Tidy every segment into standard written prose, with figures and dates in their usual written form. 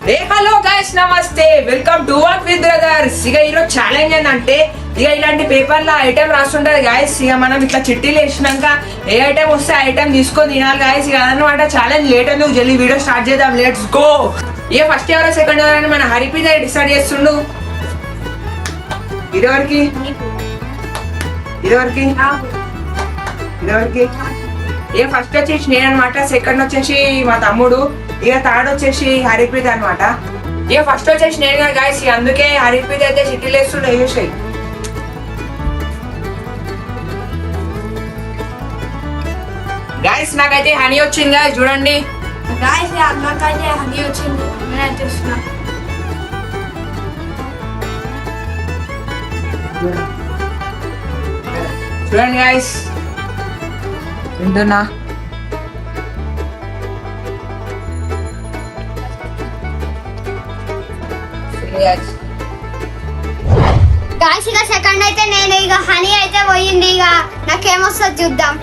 Hello guys నమస్తే, welcome to work with brothers. ఇక ఈరోజు ఛాలెంజ్ ఏంటంటే ఇక ఇలాంటి పేపర్లో ఐటమ్ రాస్తుంటది గాయస్. ఇక మనం ఇట్లా చిట్టీలు వేసినాక ఏ ఐటమ్ వస్తే ఐటమ్ తీసుకొని తినాలి గాయస్. ఇక అదనమాట ఛాలెంజ్. లేట్ ఎందుకు, జల్దీ వీడియో స్టార్ట్ చేద్దాం. Let's go. ఇక ఫస్ట్ ఎవరో సెకండ్ ఎవరో అని మన హరిప్రీత్ డిసైడ్ చేస్తుండు. ఇదివరకు ఇక ఫస్ట్ వచ్చేసి నేను అనమాట, సెకండ్ వచ్చేసి మా తమ్ముడు, ఇక థర్డ్ వచ్చేసి హరిప్రీత్ అనమాట. ఇక ఫస్ట్ వచ్చేసి నేను కదా గాయస్, అందుకే హరిప్రీత్ అయితే చిట్టీలు వేస్తుండే. చూసాయి గాయస్, నాకైతే హనీ వచ్చింది గాయస్, చూడండి గాయస్. నాకైతే హనీ వచ్చింది, నేను చూస్తున్నా. చూడండి గాయస్, వింటున్నా. గాయస్ ఇక సెకండ్ అయితే నేను, ఇక హనీ అయితే పోయింది. ఇక నాకేమొస్తుంది చూద్దాం.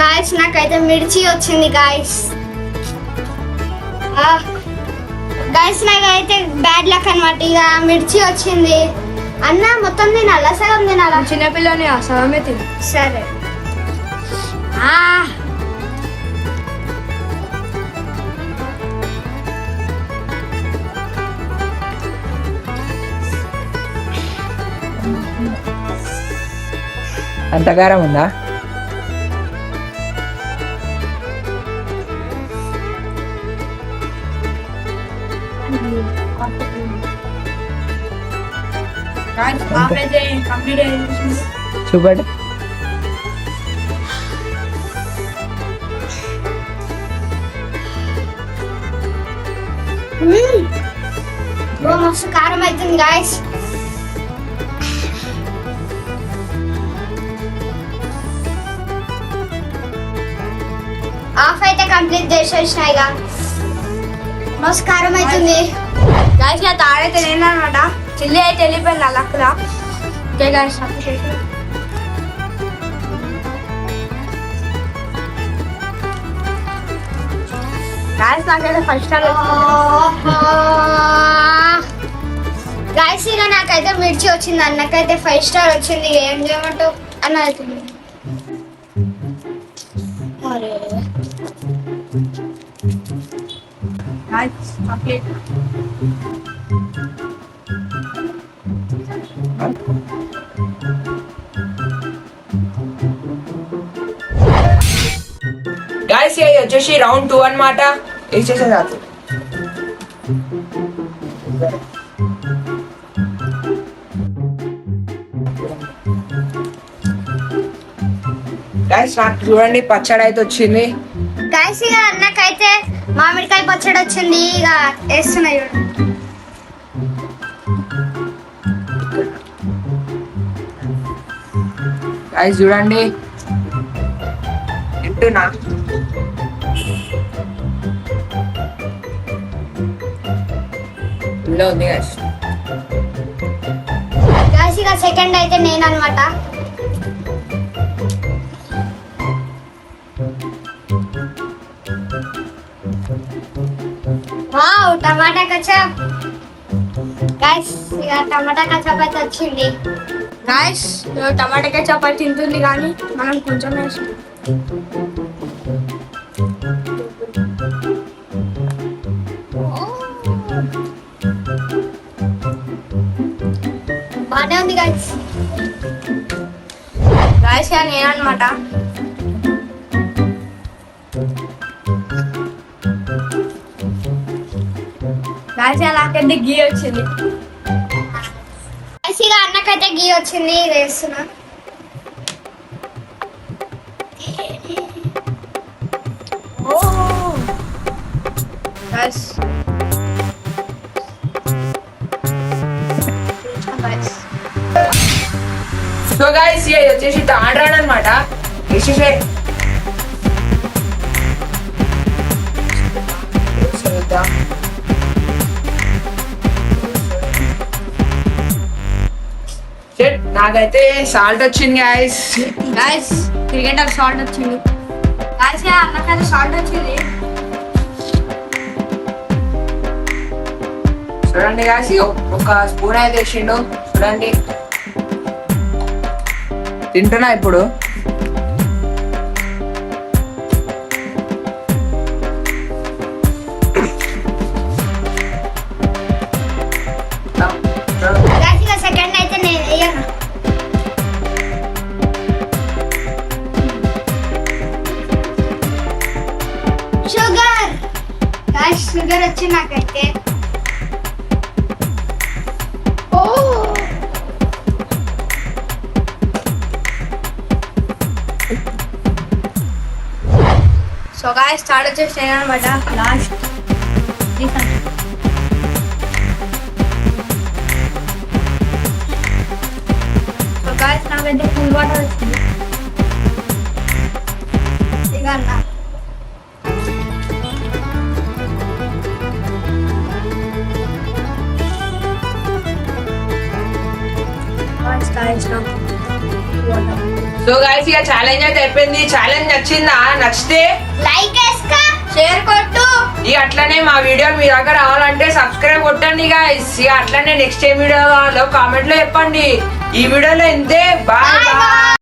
గాయస్ నాకైతే మిర్చి వచ్చింది గాయస్. గాయస్ నాకైతే బ్యాడ్ లక్ అనమాట. ఇక మిర్చి వచ్చింది. అన్న మొత్తం తినాలా, సగం తినాలా? చిన్నపిల్లని సగమే తిని. సరే. అంత కారం ఉందా? చూపండి. మస్తు కారం అవుతుంది గాయస్. హాఫ్ అయితే కంప్లీట్ చేసేసిన. ఇక మస్తు కారం అవుతుంది గాయస్. నా తాడైతే నేను అనమాట. చిల్లి అయితే వెళ్ళిపోయింది నా లక్కలా. ఓకే గాయస్, గాయస్ నాకైతే ఫస్ట్ స్టార్ గాయస్. ఇక నాకైతే మిర్చి వచ్చింది, అన్నకైతే 5 స్టార్ వచ్చింది. ఇక ఏం చేయమంటావు అన్న అవుతుంది. గాయస్ ఇది వచ్చేసి రౌండ్ 2 అనమాట. వేసేసే రాదు. గాయస్ నాకు చూడండి పచ్చడి అయితే వచ్చింది. గాయస్ ఇక అన్నకైతే మామిడికాయ పచ్చడి వచ్చింది. ఇక వేస్తున్నాయి. గాయస్ చూడండి, వింటున్నా. ఇలా ఉంది గాయస్. గాయస్ ఇక సెకండ్ అయితే నేను అనమాట. వావ్, టమాటా కచప్. గాయస్ ఇక టమాటా కచప్ అయితే వచ్చింది. గాయస్ టమాటా కెచప్ అయితే తింటుంది, కానీ మనం కొంచెం వేసాం. బానే ఉంది గాయస్. గాయస్ నేను అనమాట. గాయస్ నాకైతే గీ వచ్చింది. గాయస్ ఇక అన్నకైతే గీ వచ్చింది. వేస్తున్నా. గాయస్ సో గాయస్ ఇది వచ్చేసి థర్డ్ రౌండ్ అనమాట. వేసేసే నాకైతే సాల్ట్ వచ్చింది గాయస్. గాయస్ క్రికెటర్ షార్ట్ వచ్చింది. గాయస్ అన్నకైతే షార్ట్ వచ్చింది. చూడండి గాయస్, ఒక స్పూన్ అయితే వేసిండు. చూడండి తింటున్నా ఇప్పుడు. గాయస్ ఇక సెకండ్ అయితే నేను వేయను. షుగర్ గాయస్, షుగర్ వచ్చి నాకైతే ఓ సో గాయస్ స్టార్ట్ వచ్చేసి అనమాట. లాస్ట్ సో గాయస్ నాకైతే ఫుల్ వాటర్ వచ్చింది. ఇక అన్నా సో గాయస్ ఇక ఛాలెంజ్ అయితే అయిపోయింది. ఛాలెంజ్ నచ్చిందా? నచ్చితే లైక్ వేసుకో, షేర్ కొట్టు. ఇక అట్లనే మా వీడియోలు మీ దగ్గర రావాలంటే సబ్స్క్రైబ్ కొట్టండి గాయస్. ఇక అట్లనే నెక్స్ట్ ఏ వీడియో కావాలో కామెంట్ లో చెప్పండి. ఈ వీడియోలో ఇంతే. Bye bye.